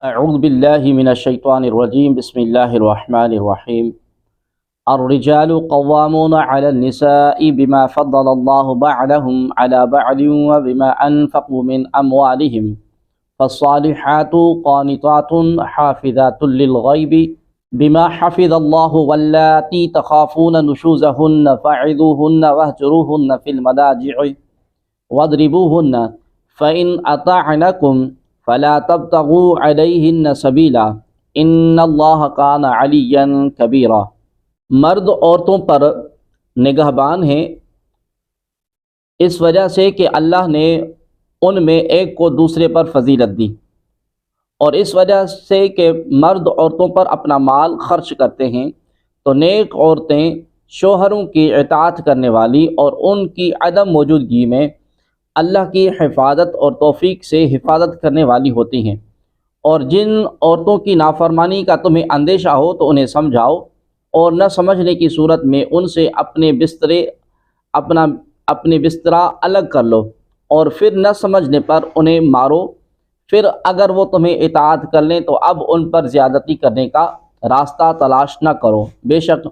اعوذ باللہ من الشیطان الرجیم بسم اللہ الرحمن الرحیم الرجال قوامون علی النساء بما فضل اللہ بعضهم علی بعض وبما انفقوا من اموالهم فالصالحات قانتات حافظات للغیب بما حفظ اللہ واللاتی تخافون نشوزهن فعظوهن واہجروهن فی المضاجع واضربوهن فإن أطعنكم فلا تبتغوا علیہن سبیلا ان اللہ کان علیا کبیرا۔ مرد عورتوں پر نگہبان ہیں اس وجہ سے کہ اللہ نے ان میں ایک کو دوسرے پر فضیلت دی، اور اس وجہ سے کہ مرد عورتوں پر اپنا مال خرچ کرتے ہیں تو نیک عورتیں شوہروں کی اطاعت کرنے والی اور ان کی عدم موجودگی میں اللہ کی حفاظت اور توفیق سے حفاظت کرنے والی ہوتی ہیں، اور جن عورتوں کی نافرمانی کا تمہیں اندیشہ ہو تو انہیں سمجھاؤ، اور نہ سمجھنے کی صورت میں ان سے اپنے بسترا الگ کر لو، اور پھر نہ سمجھنے پر انہیں مارو۔ پھر اگر وہ تمہیں اطاعت کر لیں تو اب ان پر زیادتی کرنے کا راستہ تلاش نہ کرو، بے شک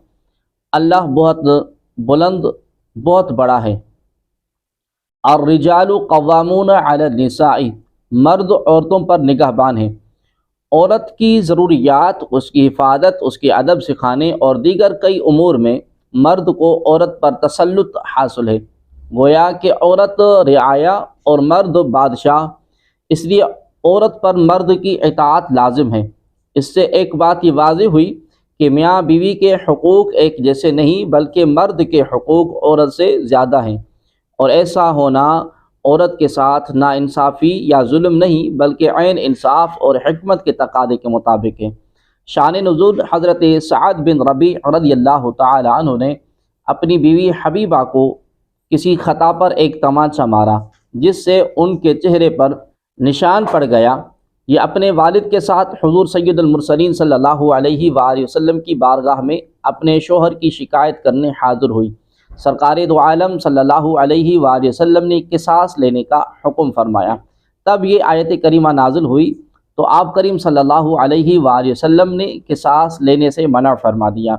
اللہ بہت بلند بہت بڑا ہے۔ الرجال قوامون علی النساء، مرد عورتوں پر نگہبان ہیں۔ عورت کی ضروریات، اس کی حفاظت، اس کے ادب سکھانے اور دیگر کئی امور میں مرد کو عورت پر تسلط حاصل ہے، گویا کہ عورت رعایا اور مرد بادشاہ، اس لیے عورت پر مرد کی اطاعت لازم ہے۔ اس سے ایک بات یہ واضح ہوئی کہ میاں بیوی کے حقوق ایک جیسے نہیں، بلکہ مرد کے حقوق عورت سے زیادہ ہیں، اور ایسا ہونا عورت کے ساتھ ناانصافی یا ظلم نہیں بلکہ عین انصاف اور حکمت کے تقاضے کے مطابق ہے۔ شان نزول: حضرت سعد بن ربیع رضی اللہ تعالی عنہ نے اپنی بیوی حبیبہ کو کسی خطا پر ایک تمانچہ مارا جس سے ان کے چہرے پر نشان پڑ گیا۔ یہ اپنے والد کے ساتھ حضور سید المرسلین صلی اللہ علیہ وآلہ وسلم کی بارگاہ میں اپنے شوہر کی شکایت کرنے حاضر ہوئی۔ سرکار دو عالم صلی اللہ علیہ وآلہ وسلم نے قصاص لینے کا حکم فرمایا۔ تب یہ آیت کریمہ نازل ہوئی تو آپ کریم صلی اللہ علیہ وآلہ وسلم نے قصاص لینے سے منع فرما دیا۔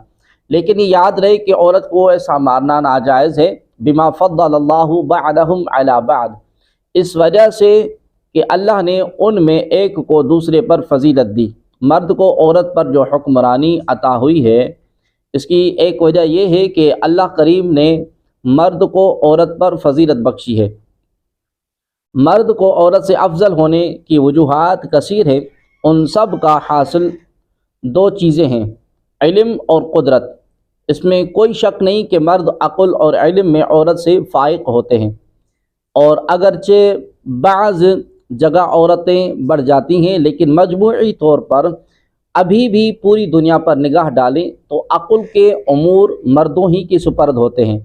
لیکن یہ یاد رہے کہ عورت کو ایسا مارنا ناجائز ہے، بما فضل اللہ بعضهم علی بعض، اس وجہ سے کہ اللہ نے ان میں ایک کو دوسرے پر فضیلت دی۔ مرد کو عورت پر جو حکمرانی عطا ہوئی ہے، اس کی ایک وجہ یہ ہے کہ اللہ کریم نے مرد کو عورت پر فضیلت بخشی ہے۔ مرد کو عورت سے افضل ہونے کی وجوہات کثیر ہیں، ان سب کا حاصل دو چیزیں ہیں، علم اور قدرت۔ اس میں کوئی شک نہیں کہ مرد عقل اور علم میں عورت سے فائق ہوتے ہیں، اور اگرچہ بعض جگہ عورتیں بڑھ جاتی ہیں، لیکن مجموعی طور پر ابھی بھی پوری دنیا پر نگاہ ڈالیں تو عقل کے امور مردوں ہی کی سپرد ہوتے ہیں۔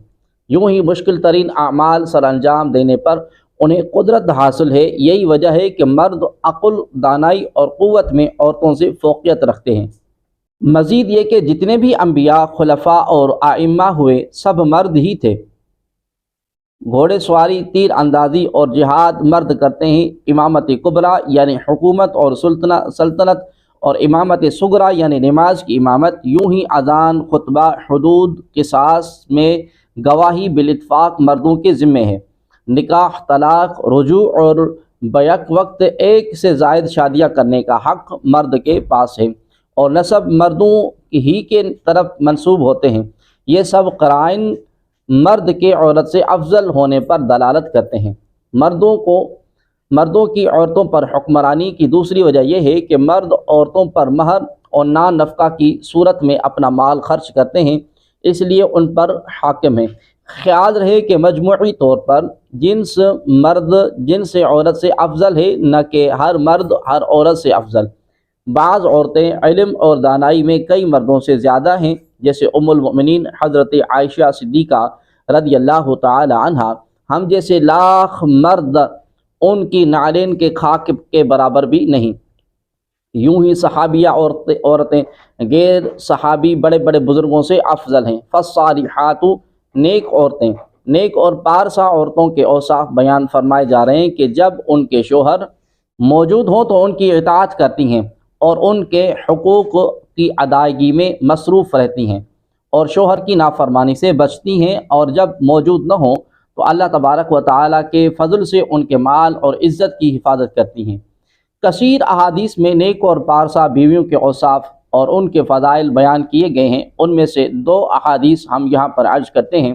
یوں ہی مشکل ترین اعمال سر انجام دینے پر انہیں قدرت حاصل ہے۔ یہی وجہ ہے کہ مرد عقل، دانائی اور قوت میں عورتوں سے فوقیت رکھتے ہیں۔ مزید یہ کہ جتنے بھی انبیاء، خلفاء اور ائمہ ہوئے سب مرد ہی تھے۔ گھوڑے سواری، تیر اندازی اور جہاد مرد کرتے ہیں۔ امامت کبریٰ یعنی حکومت اور سلطنت، اور امامت صغریٰ یعنی نماز کی امامت، یوں ہی اذان، خطبہ، حدود، قصاص میں گواہی بالاتفاق مردوں کے ذمے ہے۔ نکاح، طلاق، رجوع اور بیک وقت ایک سے زائد شادیاں کرنے کا حق مرد کے پاس ہے، اور نسب مردوں ہی کے طرف منسوب ہوتے ہیں۔ یہ سب قرائن مرد کے عورت سے افضل ہونے پر دلالت کرتے ہیں۔ مردوں کی عورتوں پر حکمرانی کی دوسری وجہ یہ ہے کہ مرد عورتوں پر مہر اور نان نفقہ کی صورت میں اپنا مال خرچ کرتے ہیں، اس لیے ان پر حاکم ہیں۔ خیال رہے کہ مجموعی طور پر جنس مرد جنس عورت سے افضل ہے، نہ کہ ہر مرد ہر عورت سے افضل۔ بعض عورتیں علم اور دانائی میں کئی مردوں سے زیادہ ہیں، جیسے ام المؤمنین حضرت عائشہ صدیقہ رضی اللہ تعالی عنہا۔ ہم جیسے لاکھ مرد ان کی نعلین کے خاک کے برابر بھی نہیں۔ یوں ہی صحابیہ عورتیں غیر صحابی بڑے بڑے بزرگوں سے افضل ہیں۔ فالصالحات، نیک عورتیں، نیک اور پارسا عورتوں کے اوصاف بیان فرمائے جا رہے ہیں کہ جب ان کے شوہر موجود ہوں تو ان کی اطاعت کرتی ہیں اور ان کے حقوق کی ادائیگی میں مصروف رہتی ہیں اور شوہر کی نافرمانی سے بچتی ہیں، اور جب موجود نہ ہوں تو اللہ تبارک و تعالیٰ کے فضل سے ان کے مال اور عزت کی حفاظت کرتی ہیں۔ کثیر احادیث میں نیک اور پارسا بیویوں کے اوصاف اور ان کے فضائل بیان کیے گئے ہیں۔ ان میں سے دو احادیث ہم یہاں پر عرض کرتے ہیں۔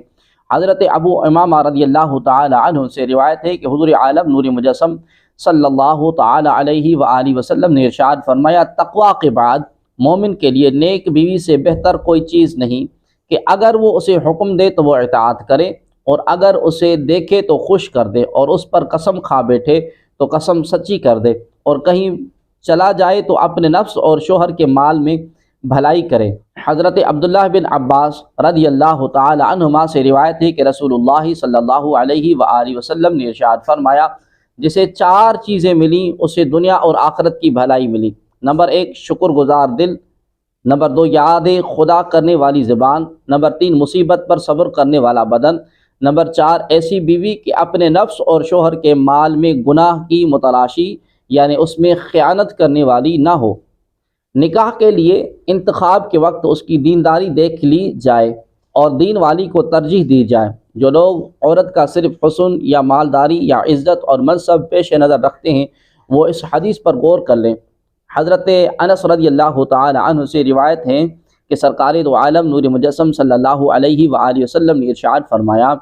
حضرت ابو امامہ رضی اللہ تعالی عنہ سے روایت ہے کہ حضور عالم نور مجسم صلی اللہ تعالی علیہ وآلہ وسلم نے ارشاد فرمایا، تقوی کے بعد مومن کے لیے نیک بیوی سے بہتر کوئی چیز نہیں کہ اگر وہ اسے حکم دے تو وہ اطاعت کرے، اور اگر اسے دیکھے تو خوش کر دے، اور اس پر قسم کھا بیٹھے تو قسم سچی کر دے، اور کہیں چلا جائے تو اپنے نفس اور شوہر کے مال میں بھلائی کرے۔ حضرت عبداللہ بن عباس رضی اللہ تعالی عنہما سے روایت ہے کہ رسول اللہ صلی اللہ علیہ وآلہ وسلم نے ارشاد فرمایا، جسے چار چیزیں ملیں اسے دنیا اور آخرت کی بھلائی ملی۔ نمبر 1 شکر گزار دل، نمبر 2 یاد خدا کرنے والی زبان، نمبر 3 مصیبت پر صبر کرنے والا بدن، نمبر 4 ایسی بیوی کہ اپنے نفس اور شوہر کے مال میں گناہ کی متلاشی یعنی اس میں خیانت کرنے والی نہ ہو۔ نکاح کے لیے انتخاب کے وقت اس کی دینداری دیکھ لی جائے اور دین والی کو ترجیح دی جائے۔ جو لوگ عورت کا صرف حسن یا مالداری یا عزت اور منصب پیش نظر رکھتے ہیں وہ اس حدیث پر غور کر لیں۔ حضرت انس رضی اللہ تعالی عنہ سے روایت ہے کہ سرکار دو عالم نور مجسم صلی اللہ علیہ وآلہ وسلم نے ارشاد فرمایا،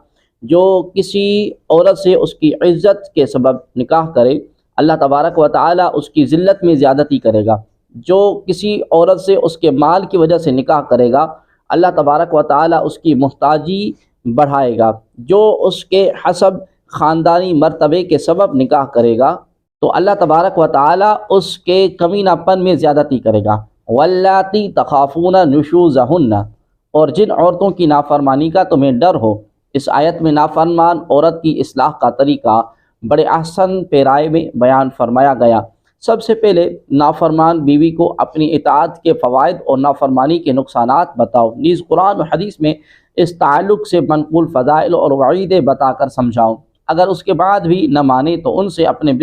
جو کسی عورت سے اس کی عزت کے سبب نکاح کرے اللہ تبارک و تعالی اس کی ذلت میں زیادتی کرے گا۔ جو کسی عورت سے اس کے مال کی وجہ سے نکاح کرے گا اللہ تبارک و تعالی اس کی محتاجی بڑھائے گا۔ جو اس کے حسب خاندانی مرتبے کے سبب نکاح کرے گا تو اللہ تبارک و تعالی اس کے کمینہ پن میں زیادتی کرے گا۔ واللاتی تخافون نشوزہن، اور جن عورتوں کی نافرمانی کا تمہیں ڈر ہو۔ اس آیت میں نافرمان عورت کی اصلاح کا طریقہ بڑے احسن پیرائے میں بیان فرمایا گیا۔ سب سے پہلے نافرمان بیوی کو اپنی اطاعت کے فوائد اور نافرمانی کے نقصانات بتاؤ، نیز قرآن و حدیث میں اس تعلق سے منقول فضائل اور وعیدیں بتا کر سمجھاؤ۔ اگر اس کے بعد بھی نہ مانے تو ان سے اپنے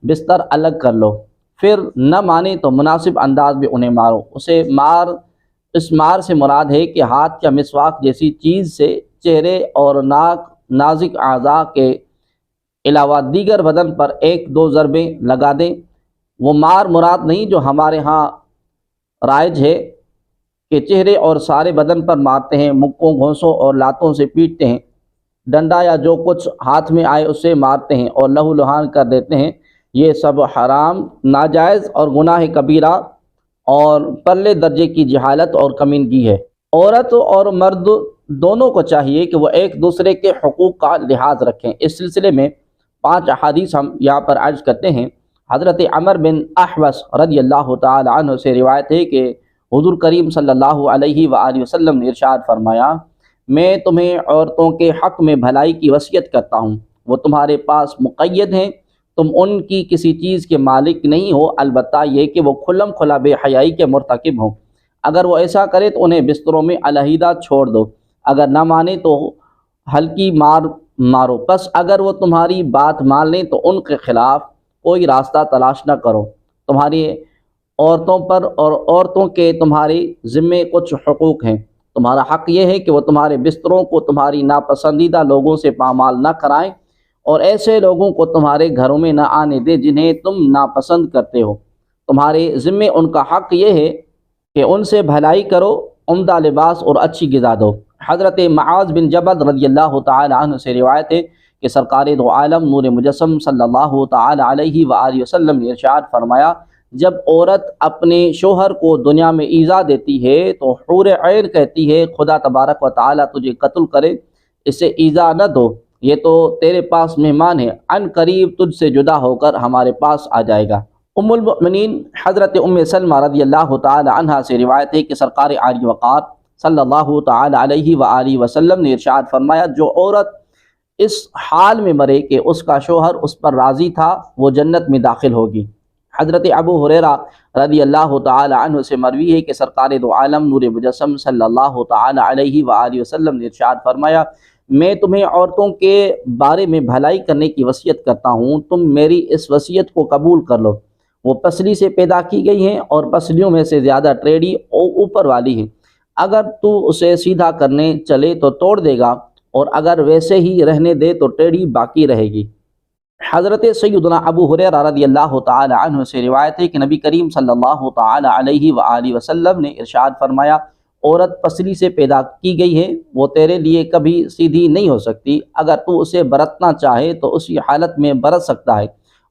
بستر الگ کر لو، پھر نہ مانے تو مناسب انداز میں انہیں مارو۔ اس مار سے مراد ہے کہ ہاتھ یا مسواک جیسی چیز سے چہرے اور ناک نازک اعضاء کے علاوہ دیگر بدن پر 1-2 ضربیں لگا دیں۔ وہ مار مراد نہیں جو ہمارے ہاں رائج ہے کہ چہرے اور سارے بدن پر مارتے ہیں، مکوں گھونسوں اور لاتوں سے پیٹتے ہیں، ڈنڈا یا جو کچھ ہاتھ میں آئے اسے مارتے ہیں اور لہو لہان کر دیتے ہیں۔ یہ سب حرام، ناجائز اور گناہ کبیرہ اور پرلے درجے کی جہالت اور کمینگی ہے۔ عورت اور مرد دونوں کو چاہیے کہ وہ ایک دوسرے کے حقوق کا لحاظ رکھیں۔ اس سلسلے میں 5 احادیث ہم یہاں پر عرض کرتے ہیں۔ حضرت عمر بن احوص رضی اللہ تعالی عنہ سے روایت ہے کہ حضور کریم صلی اللہ علیہ وآلہ وسلم نے ارشاد فرمایا، میں تمہیں عورتوں کے حق میں بھلائی کی وصیت کرتا ہوں، وہ تمہارے پاس مقید ہیں، تم ان کی کسی چیز کے مالک نہیں ہو، البتہ یہ کہ وہ کھلم کھلا بے حیائی کے مرتکب ہوں۔ اگر وہ ایسا کرے تو انہیں بستروں میں علیحدہ چھوڑ دو، اگر نہ مانے تو ہلکی مارو، پس اگر وہ تمہاری بات مان لیں تو ان کے خلاف کوئی راستہ تلاش نہ کرو۔ تمہاری عورتوں پر اور عورتوں کے تمہارے ذمے کچھ حقوق ہیں۔ تمہارا حق یہ ہے کہ وہ تمہارے بستروں کو تمہاری ناپسندیدہ لوگوں سے پامال نہ کرائیں اور ایسے لوگوں کو تمہارے گھروں میں نہ آنے دیں جنہیں تم ناپسند کرتے ہو۔ تمہارے ذمے ان کا حق یہ ہے کہ ان سے بھلائی کرو، عمدہ لباس اور اچھی غذا دو۔ حضرت معاذ بن جبل رضی اللہ تعالی عنہ سے روایت ہے کہ سرکار دو عالم نور مجسم صلی اللہ تعالی علیہ وآلہ وسلم نے ارشاد فرمایا، جب عورت اپنے شوہر کو دنیا میں ایذا دیتی ہے تو حور عین کہتی ہے، خدا تبارک و تعالی تجھے قتل کرے، اسے ایذا نہ دو، یہ تو تیرے پاس مہمان ہے، عن قریب تجھ سے جدا ہو کر ہمارے پاس آ جائے گا۔ ام المؤمنین حضرت ام سلمہ رضی اللہ تعالی عنہا سے روایت ہے کہ سرکار عالی وقار صلی اللہ تعالی علیہ وآلہ وسلم نے ارشاد فرمایا، جو عورت اس حال میں مرے کہ اس کا شوہر اس پر راضی تھا وہ جنت میں داخل ہوگی۔ حضرت ابو ہریرہ رضی اللہ تعالی عنہ سے مروی ہے کہ سرکار دو عالم نور مجسم صلی اللہ تعالی علیہ وآلہ وسلم نے ارشاد فرمایا، میں تمہیں عورتوں کے بارے میں بھلائی کرنے کی وصیت کرتا ہوں، تم میری اس وصیت کو قبول کر لو۔ وہ پسلی سے پیدا کی گئی ہیں اور پسلیوں میں سے زیادہ ٹیڑھی اور اوپر والی ہیں۔ اگر تو اسے سیدھا کرنے چلے تو توڑ دے گا، اور اگر ویسے ہی رہنے دے تو ٹیڑھی باقی رہے گی۔ حضرت سیدنا ابو ہریرہ رضی اللہ تعالی عنہ سے روایت ہے کہ نبی کریم صلی اللہ تعالی علیہ وآلہ وسلم نے ارشاد فرمایا، عورت پسلی سے پیدا کی گئی ہے، وہ تیرے لیے کبھی سیدھی نہیں ہو سکتی۔ اگر تو اسے برتنا چاہے تو اسی حالت میں برت سکتا ہے،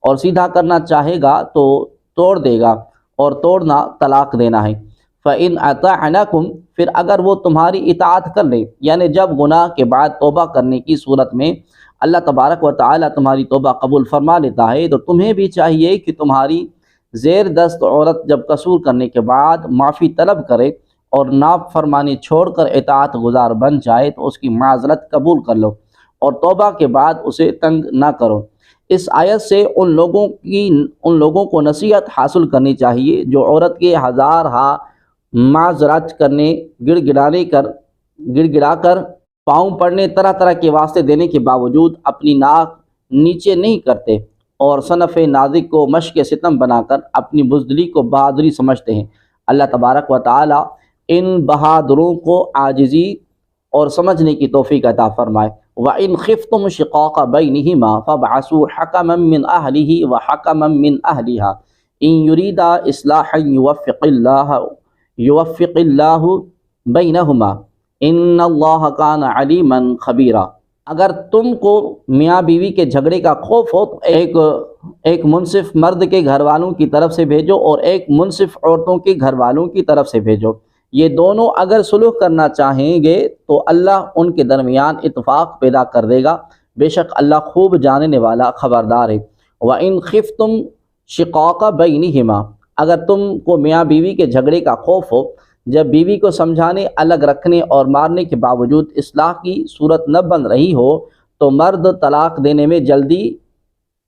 اور سیدھا کرنا چاہے گا تو توڑ دے گا، اور توڑنا طلاق دینا ہے۔ فَإِنْ أَطَعْنَكُمْ، پھر اگر وہ تمہاری اطاعت کر لیں، یعنی جب گناہ کے بعد توبہ کرنے کی صورت میں اللہ تبارک و تعالی تمہاری توبہ قبول فرما لیتا ہے، تو تمہیں بھی چاہیے کہ تمہاری زیر دست عورت جب قصور کرنے کے بعد معافی طلب کرے اور نافرمانی چھوڑ کر اطاعت گزار بن جائے تو اس کی معذرت قبول کر لو، اور توبہ کے بعد اسے تنگ نہ کرو۔ اس آیت سے ان لوگوں کو نصیحت حاصل کرنی چاہیے جو عورت کے ہزارہا معذرت کرنے، گڑ گڑا کر پاؤں پڑنے، طرح طرح کے واسطے دینے کے باوجود اپنی ناک نیچے نہیں کرتے، اور صنف نازک کو مشق ستم بنا کر اپنی بزدلی کو بہادری سمجھتے ہیں۔ اللہ تبارک و تعالی ان بہادروں کو عاجزی اور سمجھنے کی توفیق عطا فرمائے۔ وَإِنْ خِفْتُمْ شِقَاقَ بَيْنِهِمَا فَابْعَثُوا حَكَمًا مِّنْ أَهْلِهِ وَحَكَمًا مِّنْ أَهْلِهَا إِنْ يُرِيدَا إِصْلَاحًا يُوَفِّقِ اللَّهُ بَيْنَهُمَا إِنَّ اللَّهَ كَانَ عَلِيمًا خَبِيرًا۔ اگر تم کو میاں بیوی کے جھگڑے کا خوف ہو تو ایک منصف مرد کے گھر والوں کی طرف سے بھیجو اور ایک منصف عورتوں کے گھر والوں کی طرف سے بھیجو۔ یہ دونوں اگر صلح کرنا چاہیں گے تو اللہ ان کے درمیان اتفاق پیدا کر دے گا، بے شک اللہ خوب جاننے والا خبردار ہے۔ وَإِنْ خِفْتُمْ شِقَاقَ بَيْنِهِمَا، اگر تم کو میاں بیوی کے جھگڑے کا خوف ہو، جب بیوی کو سمجھانے، الگ رکھنے اور مارنے کے باوجود اصلاح کی صورت نہ بن رہی ہو، تو مرد طلاق دینے میں جلدی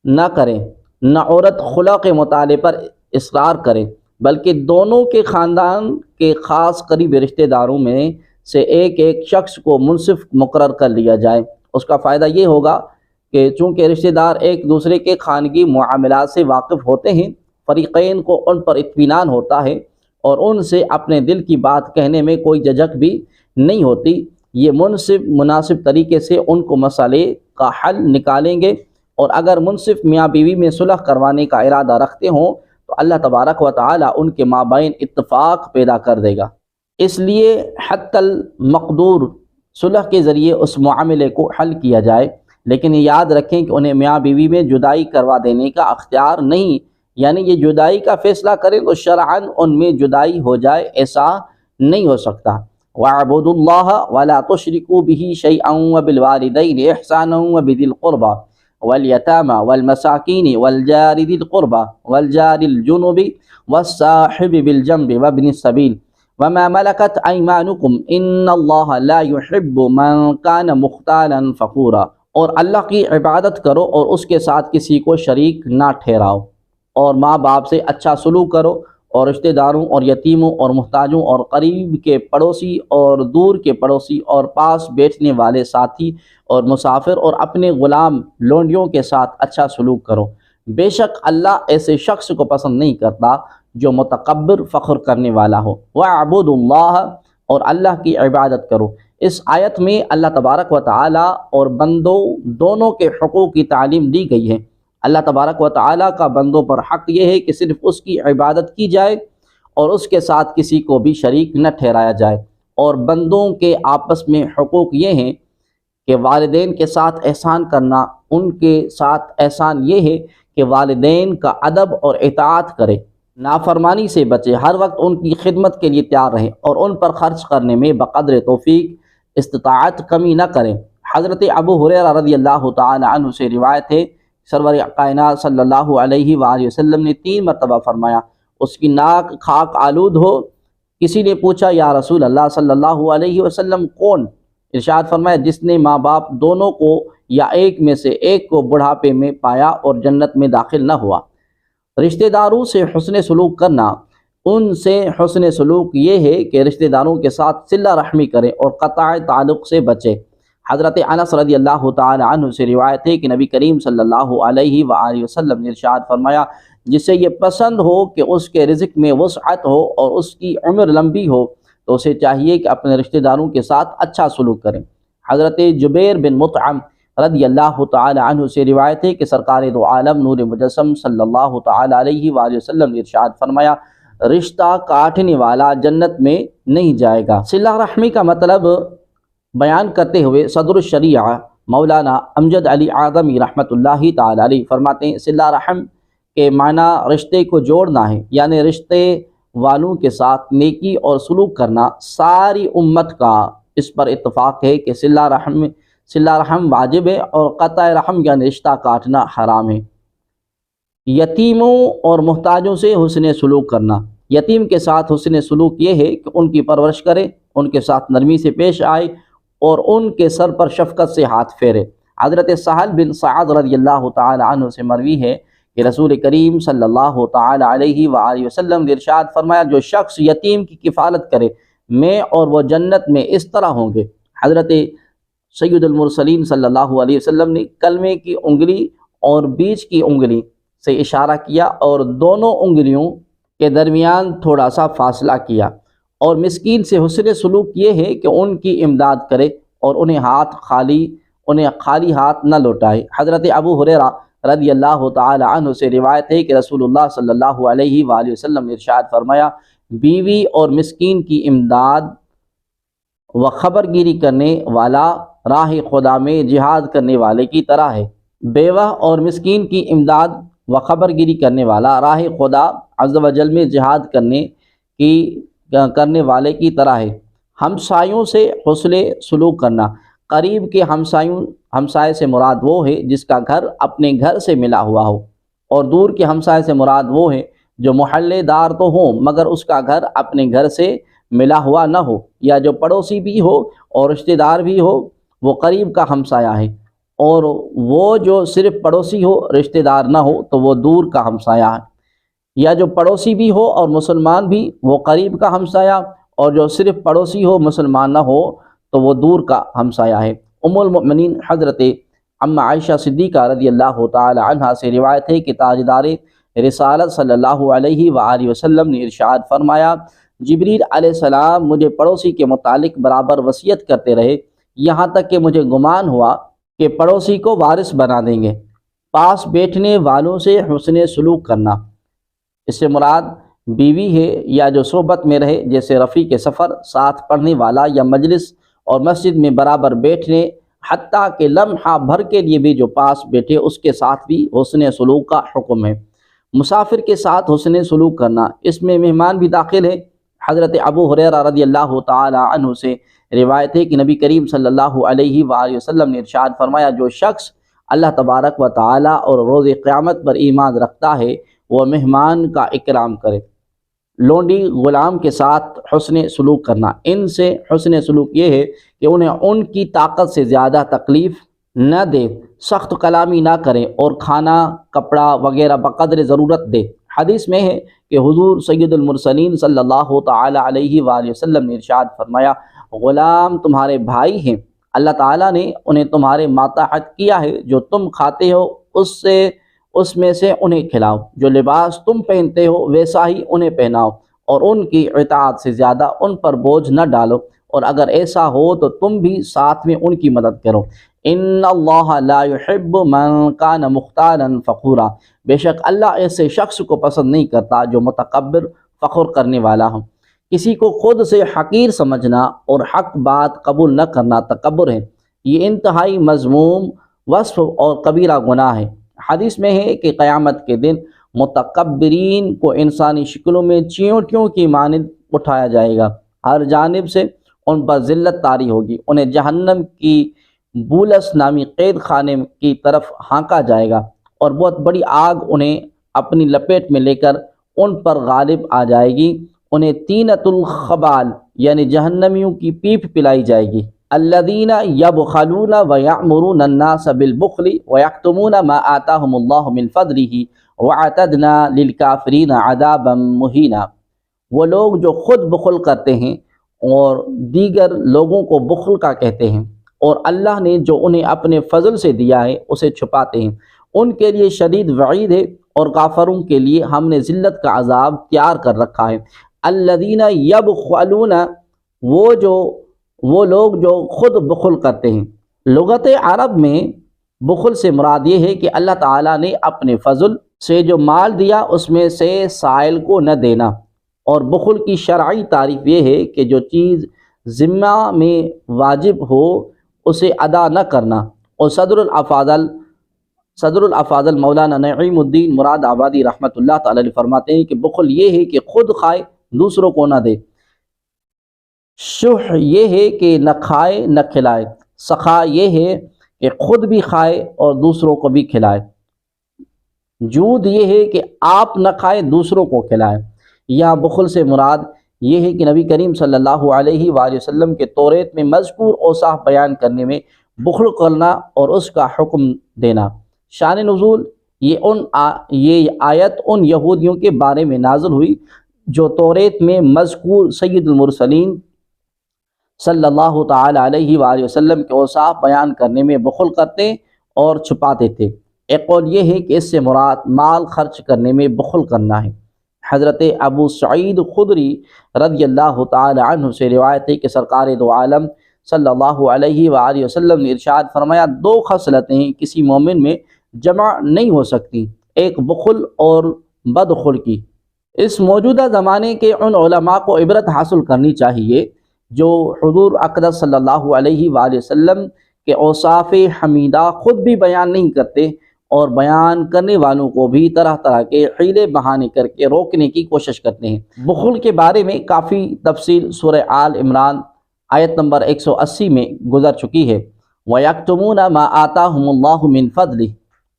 نہ کریں، نہ عورت خلا کے مطالبے پر اصرار کرے، بلکہ دونوں کے خاندان کے خاص قریب رشتہ داروں میں سے ایک شخص کو منصف مقرر کر لیا جائے۔ اس کا فائدہ یہ ہوگا کہ چونکہ رشتہ دار ایک دوسرے کے خانگی معاملات سے واقف ہوتے ہیں، فریقین کو ان پر اطمینان ہوتا ہے اور ان سے اپنے دل کی بات کہنے میں کوئی جھجک بھی نہیں ہوتی۔ یہ مناسب طریقے سے ان کو مسئلے کا حل نکالیں گے، اور اگر منصف میاں بیوی میں صلح کروانے کا ارادہ رکھتے ہوں تو اللہ تبارک و تعالی ان کے مابین اتفاق پیدا کر دے گا۔ اس لیے حتی المقدور صلح کے ذریعے اس معاملے کو حل کیا جائے، لیکن یہ یاد رکھیں کہ انہیں میاں بیوی میں جدائی کروا دینے کا اختیار نہیں، یعنی یہ جدائی کا فیصلہ کریں تو شرعاً ان میں جدائی ہو جائے، ایسا نہیں ہو سکتا۔ وَاعْبُدُوا اللَّهَ وَلَا تُشْرِكُوا بِهِ شَيْئًا وَبِالْوَالِدَيْنِ إِحْسَانًا وَبِذِي الْقُرْبَى وَالْيَتَامَى وَالْمَسَاكِينِ وَالْجَارِ ذِي الْقُرْبَى وَالْجَارِ الْجُنُبِ وَالصَّاحِبِ بِالْجَنبِ وَابْنِ السَّبِيلِ وَمَا مَلَكَتْ أَيْمَانُكُمْ إِنَّ اللَّهَ لَا يُحِبُّ مَنْ كَانَ مُخْتَالًا فَخُورًا۔ اور اللہ کی عبادت کرو اور اس کے ساتھ کسی کو شریک نہ ٹھہراؤ، اور ماں باپ سے اچھا سلوک کرو، اور رشتہ داروں اور یتیموں اور محتاجوں اور قریب کے پڑوسی اور دور کے پڑوسی اور پاس بیٹھنے والے ساتھی اور مسافر اور اپنے غلام لونڈیوں کے ساتھ اچھا سلوک کرو۔ بے شک اللہ ایسے شخص کو پسند نہیں کرتا جو متکبر فخر کرنے والا ہو۔ وَاعْبُدُوا اللَّهَ، اور اللہ کی عبادت کرو۔ اس آیت میں اللہ تبارک و تعالی اور بندوں دونوں کے حقوق کی تعلیم دی گئی ہے۔ اللہ تبارک و تعالیٰ کا بندوں پر حق یہ ہے کہ صرف اس کی عبادت کی جائے اور اس کے ساتھ کسی کو بھی شریک نہ ٹھہرایا جائے، اور بندوں کے آپس میں حقوق یہ ہیں کہ والدین کے ساتھ احسان کرنا، ان کے ساتھ احسان یہ ہے کہ والدین کا ادب اور اطاعت کرے، نافرمانی سے بچے، ہر وقت ان کی خدمت کے لیے تیار رہیں، اور ان پر خرچ کرنے میں بقدر توفیق استطاعت کمی نہ کریں۔ حضرت ابو ہریرہ رضی اللہ تعالی عنہ سے روایت ہے، سرور کائنات صلی اللہ علیہ وآلہ وسلم نے 3 مرتبہ فرمایا، اس کی ناک خاک آلود ہو۔ کسی نے پوچھا، یا رسول اللہ صلی اللہ علیہ وسلم کون؟ ارشاد فرمایا، جس نے ماں باپ دونوں کو یا ایک میں سے ایک کو بڑھاپے میں پایا اور جنت میں داخل نہ ہوا۔ رشتہ داروں سے حسن سلوک کرنا، ان سے حسن سلوک یہ ہے کہ رشتہ داروں کے ساتھ صلہ رحمی کریں اور قطع تعلق سے بچیں۔ حضرت انس رضی اللہ تعالی عنہ سے روایت ہے کہ نبی کریم صلی اللہ علیہ وآلہ وسلم نے ارشاد فرمایا، جسے یہ پسند ہو کہ اس کے رزق میں وسعت ہو اور اس کی عمر لمبی ہو تو اسے چاہیے کہ اپنے رشتہ داروں کے ساتھ اچھا سلوک کریں۔ حضرت جبیر بن مطعم رضی اللہ تعالی عنہ سے روایت ہے کہ سرکار دو عالم نور مجسم صلی اللہ تعالی علیہ وآلہ وسلم نے ارشاد فرمایا، رشتہ کاٹنے والا جنت میں نہیں جائے گا۔ صلہ رحمی کا مطلب بیان کرتے ہوئے صدر الشریعہ مولانا امجد علی اعظمی رحمۃ اللہ تعالی علیہ فرماتے ہیں، صلہ رحم کے معنی رشتے کو جوڑنا ہے، یعنی رشتے والوں کے ساتھ نیکی اور سلوک کرنا۔ ساری امت کا اس پر اتفاق ہے کہ صلہ رحم واجب ہے اور قطع رحم یعنی رشتہ کاٹنا حرام ہے۔ یتیموں اور محتاجوں سے حسن سلوک کرنا، یتیم کے ساتھ حسن سلوک یہ ہے کہ ان کی پرورش کرے، ان کے ساتھ نرمی سے پیش آئے اور ان کے سر پر شفقت سے ہاتھ پھیرے۔ حضرت سہل بن سعد رضی اللہ تعالی عنہ سے مروی ہے کہ رسول کریم صلی اللہ تعالی علیہ وآلہ وسلم نے ارشاد فرمایا، جو شخص یتیم کی کفالت کرے میں اور وہ جنت میں اس طرح ہوں گے۔ حضرت سید المرسلین صلی اللہ علیہ وسلم نے کلمے کی انگلی اور بیچ کی انگلی سے اشارہ کیا اور دونوں انگلیوں کے درمیان تھوڑا سا فاصلہ کیا، اور مسکین سے حسن سلوک یہ ہے کہ ان کی امداد کرے اور انہیں خالی ہاتھ نہ لوٹائے۔ حضرت ابو ہریرہ رضی اللہ تعالی عنہ سے روایت ہے کہ رسول اللہ صلی اللہ علیہ وآلہ وسلم نے ارشاد فرمایا، بیوی اور مسکین کی امداد و خبر گیری کرنے والا راہ خدا میں جہاد کرنے والے کی طرح ہے۔ بیوہ اور مسکین کی امداد و خبر گیری کرنے والا راہ خدا عز و جل میں جہاد کرنے والے کی طرح ہے۔ ہمسایوں سے حسن سلوک کرنا، قریب کے ہمسائے سے مراد وہ ہے جس کا گھر اپنے گھر سے ملا ہوا ہو، اور دور کے ہمسائے سے مراد وہ ہے جو محلے دار تو ہوں مگر اس کا گھر اپنے گھر سے ملا ہوا نہ ہو، یا جو پڑوسی بھی ہو اور رشتہ دار بھی ہو وہ قریب کا ہمسایہ ہے، اور وہ جو صرف پڑوسی ہو رشتہ دار نہ ہو تو وہ دور کا ہمسایہ ہے، یا جو پڑوسی بھی ہو اور مسلمان بھی وہ قریب کا ہمسایہ، اور جو صرف پڑوسی ہو مسلمان نہ ہو تو وہ دور کا ہمسایہ ہے۔ ام المؤمنین حضرت اما عائشہ صدیقہ رضی اللہ تعالی عنہا سے روایت ہے کہ تاجدار رسالت صلی اللہ علیہ وآلہ وسلم نے ارشاد فرمایا، جبریل علیہ السلام مجھے پڑوسی کے متعلق برابر وصیت کرتے رہے، یہاں تک کہ مجھے گمان ہوا کہ پڑوسی کو وارث بنا دیں گے۔ پاس بیٹھنے والوں سے حسن سلوک کرنا، اس سے مراد بیوی ہے یا جو صحبت میں رہے، جیسے رفیق سفر، ساتھ پڑھنے والا، یا مجلس اور مسجد میں برابر بیٹھنے، حتیٰ کہ لمحہ بھر کے لیے بھی جو پاس بیٹھے اس کے ساتھ بھی حسن سلوک کا حکم ہے۔ مسافر کے ساتھ حسن سلوک کرنا، اس میں مہمان بھی داخل ہے۔ حضرت ابو ہریرہ رضی اللہ تعالی عنہ سے روایت ہے کہ نبی کریم صلی اللہ علیہ وآلہ وسلم نے ارشاد فرمایا، جو شخص اللہ تبارک و تعالی اور روز قیامت پر ایمان رکھتا ہے وہ مہمان کا اکرام کرے۔ لونڈی غلام کے ساتھ حسن سلوک کرنا، ان سے حسن سلوک یہ ہے کہ انہیں ان کی طاقت سے زیادہ تکلیف نہ دے، سخت کلامی نہ کریں اور کھانا کپڑا وغیرہ بقدر ضرورت دے۔ حدیث میں ہے کہ حضور سید المرسلین صلی اللہ تعالی علیہ وآلہ وسلم نے ارشاد فرمایا، غلام تمہارے بھائی ہیں، اللہ تعالیٰ نے انہیں تمہارے ماتحت کیا ہے، جو تم کھاتے ہو اس میں سے انہیں کھلاؤ، جو لباس تم پہنتے ہو ویسا ہی انہیں پہناؤ، اور ان کی اطاعت سے زیادہ ان پر بوجھ نہ ڈالو، اور اگر ایسا ہو تو تم بھی ساتھ میں ان کی مدد کرو۔ ان اللہ لا يحب من کان مختالا فخورا، بے شک اللہ ایسے شخص کو پسند نہیں کرتا جو متکبر فخر کرنے والا ہو۔ کسی کو خود سے حقیر سمجھنا اور حق بات قبول نہ کرنا تکبر ہے، یہ انتہائی مذموم وصف اور کبیرہ گناہ ہے۔ حدیث میں ہے کہ قیامت کے دن متکبرین کو انسانی شکلوں میں چیونٹیوں کی مانند اٹھایا جائے گا، ہر جانب سے ان پر ذلت طاری ہوگی، انہیں جہنم کی بولس نامی قید خانے کی طرف ہانکا جائے گا، اور بہت بڑی آگ انہیں اپنی لپیٹ میں لے کر ان پر غالب آ جائے گی، انہیں طینۃ الخبال یعنی جہنمیوں کی پیپ پلائی جائے گی۔ الذین یبخلون ویأمرون الناس بالبخل ویکتمون ما آتاہم اللہ من فضلہ وأعتدنا للکافرین عذابا مہینا، وہ لوگ جو خود بخل کرتے ہیں اور دیگر لوگوں کو بخل کا کہتے ہیں، اور اللہ نے جو انہیں اپنے فضل سے دیا ہے اسے چھپاتے ہیں، ان کے لیے شدید وعید ہے، اور کافروں کے لیے ہم نے ذلت کا عذاب تیار کر رکھا ہے۔ الذین یبخلون، وہ لوگ جو خود بخل کرتے ہیں۔ لغت عرب میں بخل سے مراد یہ ہے کہ اللہ تعالیٰ نے اپنے فضل سے جو مال دیا اس میں سے سائل کو نہ دینا، اور بخل کی شرعی تعریف یہ ہے کہ جو چیز ذمہ میں واجب ہو اسے ادا نہ کرنا۔ اور صدر الافاضل مولانا نعیم الدین مراد آبادی رحمۃ اللہ تعالی علیہ فرماتے ہیں کہ بخل یہ ہے کہ خود کھائے دوسروں کو نہ دے، شح یہ ہے کہ نہ کھائے نہ کھلائے، سخا یہ ہے کہ خود بھی کھائے اور دوسروں کو بھی کھلائے، جود یہ ہے کہ آپ نہ کھائے دوسروں کو کھلائے۔ یہاں بخل سے مراد یہ ہے کہ نبی کریم صلی اللہ علیہ وآلہ وسلم کے توریت میں مذکور اوصاف بیان کرنے میں بخل کرنا اور اس کا حکم دینا۔ شان نزول، یہ آیت ان یہودیوں کے بارے میں نازل ہوئی جو توریت میں مذکور سید المرسلین صلی اللہ تعالی علیہ وآلہ وسلم کے اوصاف بیان کرنے میں بخل کرتے اور چھپاتے تھے۔ ایک قول یہ ہے کہ اس سے مراد مال خرچ کرنے میں بخل کرنا ہے۔ حضرت ابو سعید خدری رضی اللہ تعالی عنہ سے روایت ہے کہ سرکار دو عالم صلی اللہ علیہ وآلہ وسلم نے ارشاد فرمایا، دو خصلتیں کسی مومن میں جمع نہیں ہو سکتی، ایک بخل اور بدخلقی۔ اس موجودہ زمانے کے ان علماء کو عبرت حاصل کرنی چاہیے جو حضور اقدس صلی اللہ علیہ وآلہ وسلم کے اوصاف حمیدہ خود بھی بیان نہیں کرتے اور بیان کرنے والوں کو بھی طرح طرح کے حیلے بہانے کر کے روکنے کی کوشش کرتے ہیں۔ بخل کے بارے میں کافی تفصیل سورہ آل عمران آیت نمبر 180 میں گزر چکی ہے۔ وَيَكْتُمُونَ مَا آتَاهُمُ اللَّهُ مِنْ فَضْلِهِ،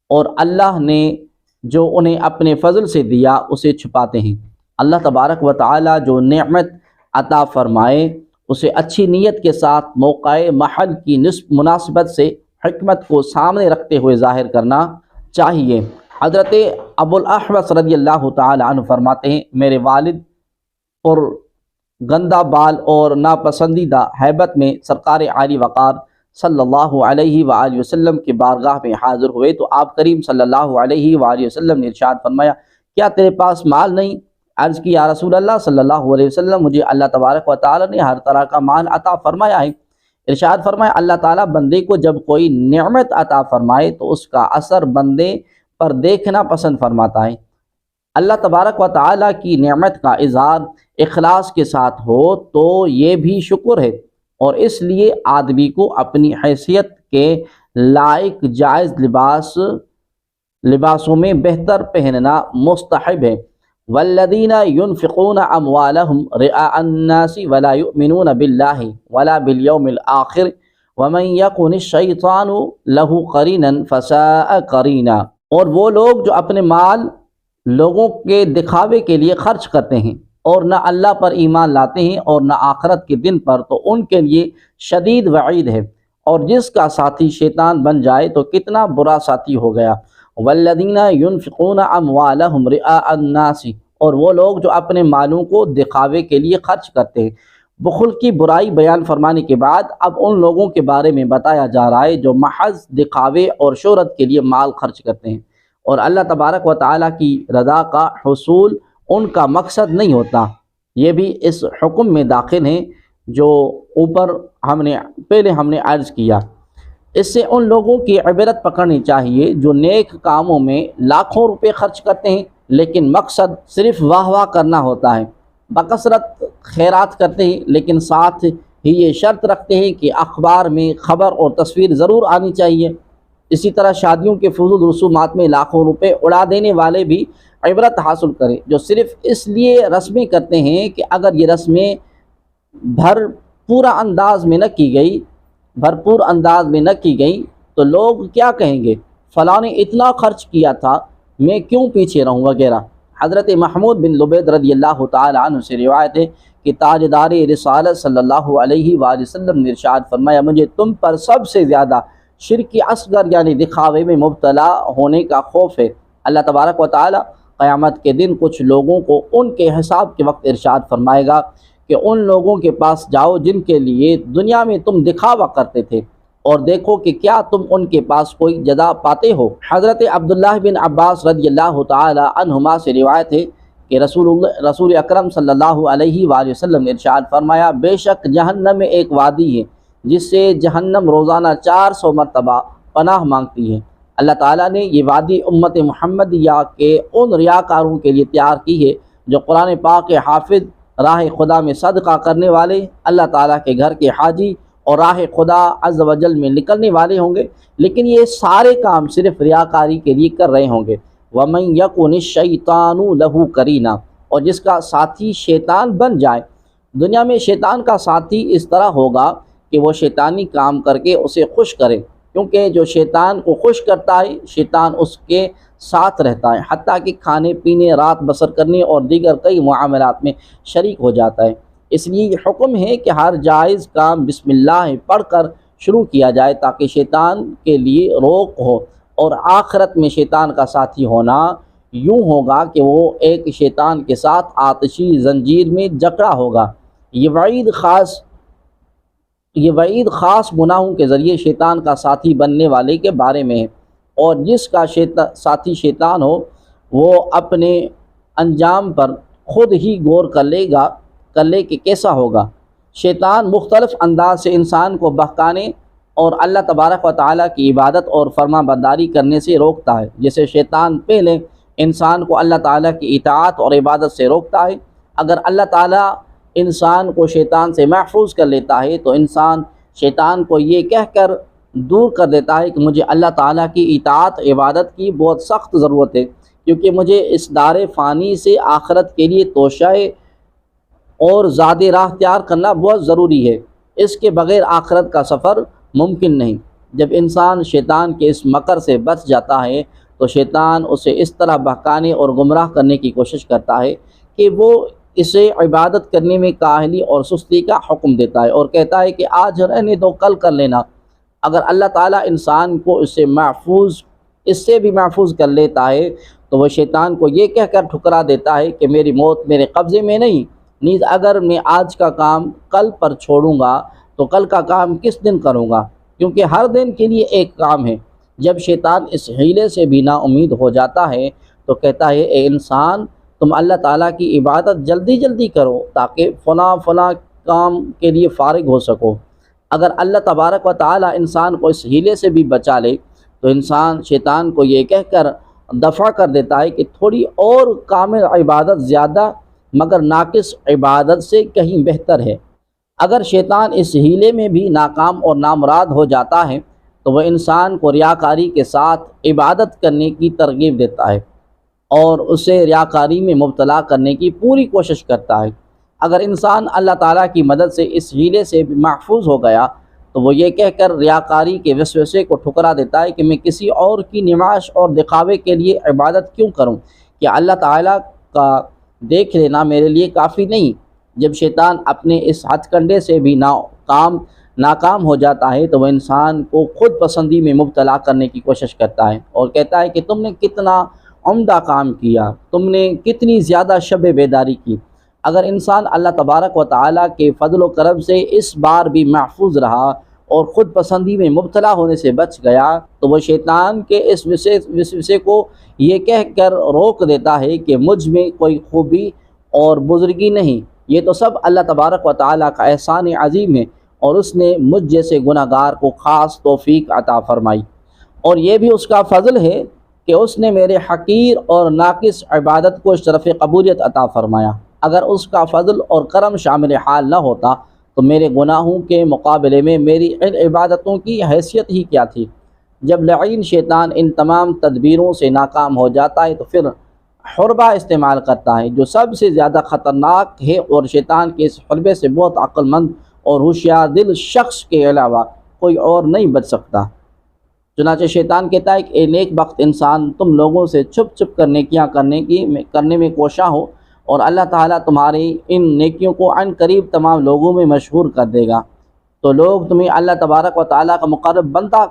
اور اللہ نے جو انہیں اپنے فضل سے دیا اسے چھپاتے ہیں۔ اللہ تبارک و تعالی جو نعمت عطا فرمائے اسے اچھی نیت کے ساتھ موقع محل کی مناسبت سے حکمت کو سامنے رکھتے ہوئے ظاہر کرنا چاہیے۔ حضرت ابو الاحوص رضی اللہ تعالی عنہ فرماتے ہیں، میرے والد پر گندہ بال اور ناپسندیدہ ہیبت میں سرکار عالی وقار صلی اللہ علیہ وآلہ وسلم کی بارگاہ میں حاضر ہوئے تو آپ کریم صلی اللہ علیہ وآلہ وسلم نے ارشاد فرمایا، کیا تیرے پاس مال نہیں؟ عرض کی، یا رسول اللہ صلی اللہ علیہ وسلم، مجھے اللہ تبارک و تعالی نے ہر طرح کا مال عطا فرمایا ہے۔ ارشاد فرمایا، اللہ تعالیٰ بندے کو جب کوئی نعمت عطا فرمائے تو اس کا اثر بندے پر دیکھنا پسند فرماتا ہے۔ اللہ تبارک و تعالیٰ کی نعمت کا اظہار اخلاص کے ساتھ ہو تو یہ بھی شکر ہے، اور اس لیے آدمی کو اپنی حیثیت کے لائق جائز لباسوں میں بہتر پہننا مستحب ہے۔ والذین ينفقون اموالهم رئاء الناس ولا يؤمنون باللہ ولا بالیوم الآخر ومن یکن الشیطان له قرینا فساء قرینا، اور وہ لوگ جو اپنے مال لوگوں کے دکھاوے کے لیے خرچ کرتے ہیں اور نہ اللہ پر ایمان لاتے ہیں اور نہ آخرت کے دن پر، تو ان کے لیے شدید وعید ہے، اور جس کا ساتھی شیطان بن جائے تو کتنا برا ساتھی ہو گیا۔ والذین ينفقون اموالهم رئاء الناس، اور وہ لوگ جو اپنے مالوں کو دکھاوے کے لیے خرچ کرتے ہیں۔ بخل کی برائی بیان فرمانے کے بعد اب ان لوگوں کے بارے میں بتایا جا رہا ہے جو محض دکھاوے اور شہرت کے لیے مال خرچ کرتے ہیں، اور اللہ تبارک و تعالیٰ کی رضا کا حصول ان کا مقصد نہیں ہوتا۔ یہ بھی اس حکم میں داخل ہیں جو اوپر پہلے ہم نے عرض کیا۔ اس سے ان لوگوں کی عبرت پکڑنی چاہیے جو نیک کاموں میں لاکھوں روپے خرچ کرتے ہیں لیکن مقصد صرف واہ واہ کرنا ہوتا ہے، بکثرت خیرات کرتے ہیں لیکن ساتھ ہی یہ شرط رکھتے ہیں کہ اخبار میں خبر اور تصویر ضرور آنی چاہیے۔ اسی طرح شادیوں کے فضول رسومات میں لاکھوں روپے اڑا دینے والے بھی عبرت حاصل کریں جو صرف اس لیے رسمیں کرتے ہیں کہ اگر یہ رسمیں بھرپور انداز میں نہ کی گئی تو لوگ کیا کہیں گے، فلاں نے اتنا خرچ کیا تھا میں کیوں پیچھے رہوں وغیرہ۔ حضرت محمود بن لبید رضی اللہ تعالی عنہ سے روایت ہے کہ تاجدار رسالت صلی اللہ علیہ وآلہ وسلم نے ارشاد فرمایا، مجھے تم پر سب سے زیادہ شرک اصغر یعنی دکھاوے میں مبتلا ہونے کا خوف ہے۔ اللہ تبارک و تعالی قیامت کے دن کچھ لوگوں کو ان کے حساب کے وقت ارشاد فرمائے گا کہ ان لوگوں کے پاس جاؤ جن کے لیے دنیا میں تم دکھاوا کرتے تھے، اور دیکھو کہ کیا تم ان کے پاس کوئی جزا پاتے ہو۔ حضرت عبداللہ بن عباس رضی اللہ تعالی عنہما سے روایت ہے کہ رسول اکرم صلی اللہ علیہ وآلہ وسلم نے ارشاد فرمایا، بے شک جہنم میں ایک وادی ہے جس سے جہنم روزانہ 400 مرتبہ پناہ مانگتی ہے۔ اللہ تعالیٰ نے یہ وادی امت محمدیہ کے ان ریاکاروں کے لیے تیار کی ہے جو قرآن پاک کے حافظ، راہ خدا میں صدقہ کرنے والے، اللہ تعالیٰ کے گھر کے حاجی اور راہ خدا عز و جل میں نکلنے والے ہوں گے، لیکن یہ سارے کام صرف ریاکاری کے لیے کر رہے ہوں گے۔ وَمَن يَكُنِ الشَّيْطَانُ لَهُ قَرِينًا، اور جس کا ساتھی شیطان بن جائے۔ دنیا میں شیطان کا ساتھی اس طرح ہوگا کہ وہ شیطانی کام کر کے اسے خوش کرے، کیونکہ جو شیطان کو خوش کرتا ہے شیطان اس کے ساتھ رہتا ہے، حتیٰ کہ کھانے پینے، رات بسر کرنے اور دیگر کئی معاملات میں شریک ہو جاتا ہے۔ اس لیے یہ حکم ہے کہ ہر جائز کام بسم اللہ پڑھ کر شروع کیا جائے تاکہ شیطان کے لیے روک ہو، اور آخرت میں شیطان کا ساتھی ہونا یوں ہوگا کہ وہ ایک شیطان کے ساتھ آتشی زنجیر میں جکڑا ہوگا۔ یہ وعید خاص گناہوں کے ذریعے شیطان کا ساتھی بننے والے کے بارے میں ہے، اور جس کا ساتھی شیطان ہو وہ اپنے انجام پر خود ہی غور کر لے کہ کیسا ہوگا۔ شیطان مختلف انداز سے انسان کو بہکانے اور اللہ تبارک و تعالیٰ کی عبادت اور فرما برداری کرنے سے روکتا ہے۔ جیسے شیطان پہلے انسان کو اللہ تعالیٰ کی اطاعت اور عبادت سے روکتا ہے۔ اگر اللہ تعالیٰ انسان کو شیطان سے محفوظ کر لیتا ہے تو انسان شیطان کو یہ کہہ کر دور کر دیتا ہے کہ مجھے اللہ تعالیٰ کی اطاعت عبادت کی بہت سخت ضرورت ہے، کیونکہ مجھے اس دار فانی سے آخرت کے لیے توشہ اور زاد راہ تیار کرنا بہت ضروری ہے، اس کے بغیر آخرت کا سفر ممکن نہیں۔ جب انسان شیطان کے اس مکر سے بچ جاتا ہے تو شیطان اسے اس طرح بہکانے اور گمراہ کرنے کی کوشش کرتا ہے کہ وہ اسے عبادت کرنے میں کاہلی اور سستی کا حکم دیتا ہے اور کہتا ہے کہ آج رہنے دو، کل کر لینا۔ اگر اللہ تعالیٰ انسان کو اس سے بھی محفوظ کر لیتا ہے تو وہ شیطان کو یہ کہہ کر ٹھکرا دیتا ہے کہ میری موت میرے قبضے میں نہیں، نیز اگر میں آج کا کام کل پر چھوڑوں گا تو کل کا کام کس دن کروں گا، کیونکہ ہر دن کے لیے ایک کام ہے۔ جب شیطان اس حیلے سے بھی نا امید ہو جاتا ہے تو کہتا ہے، اے انسان، تم اللہ تعالیٰ کی عبادت جلدی جلدی کرو تاکہ فلاں کام کے لیے فارغ ہو سکو۔ اگر اللہ تبارک و تعالیٰ انسان کو اس حیلے سے بھی بچا لے تو انسان شیطان کو یہ کہہ کر دفع کر دیتا ہے کہ تھوڑی اور کامل عبادت زیادہ مگر ناقص عبادت سے کہیں بہتر ہے۔ اگر شیطان اس حیلے میں بھی ناکام اور نامراد ہو جاتا ہے تو وہ انسان کو ریاکاری کے ساتھ عبادت کرنے کی ترغیب دیتا ہے اور اسے ریاکاری میں مبتلا کرنے کی پوری کوشش کرتا ہے۔ اگر انسان اللہ تعالیٰ کی مدد سے اس حیلے سے بھی محفوظ ہو گیا تو وہ یہ کہہ کر ریاکاری کے وسوسے کو ٹھکرا دیتا ہے کہ میں کسی اور کی نمائش اور دکھاوے کے لیے عبادت کیوں کروں، کہ اللہ تعالیٰ کا دیکھ لینا میرے لیے کافی نہیں۔ جب شیطان اپنے اس ہتھ کنڈے سے بھی ناکام ہو جاتا ہے تو وہ انسان کو خود پسندی میں مبتلا کرنے کی کوشش کرتا ہے اور کہتا ہے کہ تم نے کتنا عمدہ کام کیا، تم نے کتنی زیادہ شب بیداری کی۔ اگر انسان اللہ تبارک و تعالیٰ کے فضل و کرم سے اس بار بھی محفوظ رہا اور خود پسندی میں مبتلا ہونے سے بچ گیا تو وہ شیطان کے اس وسوسے کو یہ کہہ کر روک دیتا ہے کہ مجھ میں کوئی خوبی اور بزرگی نہیں، یہ تو سب اللہ تبارک و تعالیٰ کا احسان عظیم ہے اور اس نے مجھ جیسے گناہ گار کو خاص توفیق عطا فرمائی، اور یہ بھی اس کا فضل ہے کہ اس نے میرے حقیر اور ناقص عبادت کو شرف قبولیت عطا فرمایا۔ اگر اس کا فضل اور کرم شامل حال نہ ہوتا تو میرے گناہوں کے مقابلے میں میری ان عبادتوں کی حیثیت ہی کیا تھی۔ جب لعین شیطان ان تمام تدبیروں سے ناکام ہو جاتا ہے تو پھر حربہ استعمال کرتا ہے جو سب سے زیادہ خطرناک ہے، اور شیطان کے اس حربے سے بہت عقل مند اور ہوشیار دل شخص کے علاوہ کوئی اور نہیں بچ سکتا۔ چنانچہ شیطان کہتا ہے کہ اے نیک بخت انسان، تم لوگوں سے چھپ چھپ کر نیکیاں کرنے میں کوشاں ہو، اور اللہ تعالیٰ تمہاری ان نیکیوں کو عن قریب تمام لوگوں میں مشہور کر دے گا، تو لوگ تمہیں اللہ تبارک و تعالیٰ کا مقرب بندہ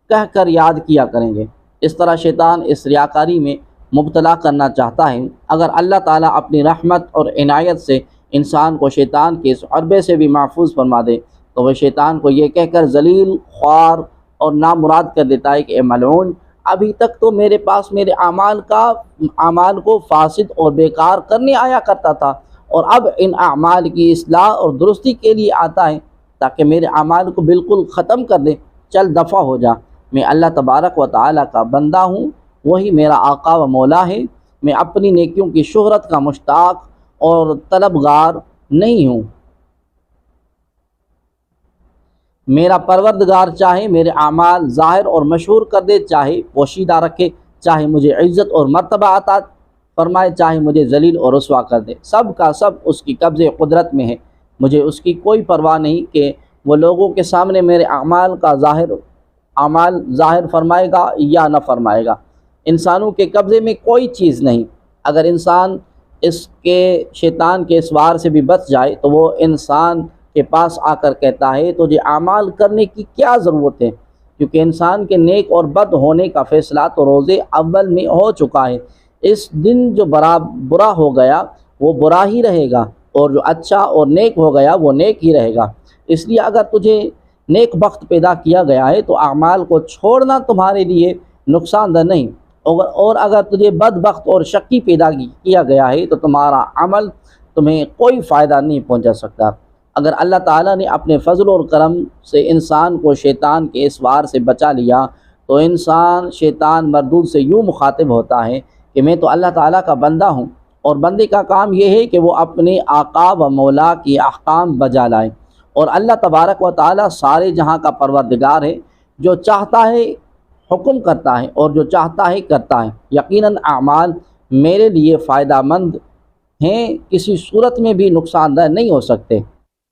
کہہ کر یاد کیا کریں گے۔ اس طرح شیطان اس ریاکاری میں مبتلا کرنا چاہتا ہے۔ اگر اللہ تعالیٰ اپنی رحمت اور عنایت سے انسان کو شیطان کے اس حربے سے بھی محفوظ فرما دے تو وہ شیطان کو یہ کہہ کر ذلیل، خوار اور نامراد کر دیتا ہے کہ اے ملعون، ابھی تک تو میرے پاس میرے اعمال کو فاسد اور بیکار کرنے آیا کرتا تھا، اور اب ان اعمال کی اصلاح اور درستی کے لیے آتا ہے تاکہ میرے اعمال کو بالکل ختم کر دے۔ چل دفع ہو جا، میں اللہ تبارک و تعالیٰ کا بندہ ہوں، وہی میرا آقا و مولا ہے، میں اپنی نیکیوں کی شہرت کا مشتاق اور طلبگار نہیں ہوں۔ میرا پروردگار چاہے میرے اعمال ظاہر اور مشہور کر دے، چاہے پوشیدہ رکھے، چاہے مجھے عزت اور مرتبہ عطا فرمائے، چاہے مجھے ذلیل اور رسوا کر دے، سب کا سب اس کی قبضے قدرت میں ہے۔ مجھے اس کی کوئی پرواہ نہیں کہ وہ لوگوں کے سامنے میرے اعمال ظاہر فرمائے گا یا نہ فرمائے گا۔ انسانوں کے قبضے میں کوئی چیز نہیں۔ اگر انسان اس کے شیطان کے اس وار سے بھی بچ جائے تو وہ انسان کے پاس آ کر کہتا ہے تجھے اعمال کرنے کی کیا ضرورت ہے، کیونکہ انسان کے نیک اور بد ہونے کا فیصلہ تو روز اول میں ہو چکا ہے۔ اس دن جو برا ہو گیا وہ برا ہی رہے گا، اور جو اچھا اور نیک ہو گیا وہ نیک ہی رہے گا۔ اس لیے اگر تجھے نیک بخت پیدا کیا گیا ہے تو اعمال کو چھوڑنا تمہارے لیے نقصان دہ نہیں، اور اگر تجھے بد بخت اور شقی پیدا کیا گیا ہے تو تمہارا عمل تمہیں کوئی فائدہ نہیں پہنچا سکتا۔ اگر اللہ تعالیٰ نے اپنے فضل اور کرم سے انسان کو شیطان کے اس وار سے بچا لیا تو شیطان مردود سے یوں مخاطب ہوتا ہے کہ میں تو اللہ تعالیٰ کا بندہ ہوں، اور بندے کا کام یہ ہے کہ وہ اپنے آقا و مولا کی احکام بجا لائے، اور اللہ تبارک و تعالیٰ سارے جہاں کا پروردگار ہے، جو چاہتا ہے حکم کرتا ہے اور جو چاہتا ہے کرتا ہے۔ یقیناً اعمال میرے لیے فائدہ مند ہیں، کسی صورت میں بھی نقصان دہ نہیں ہو سکتے،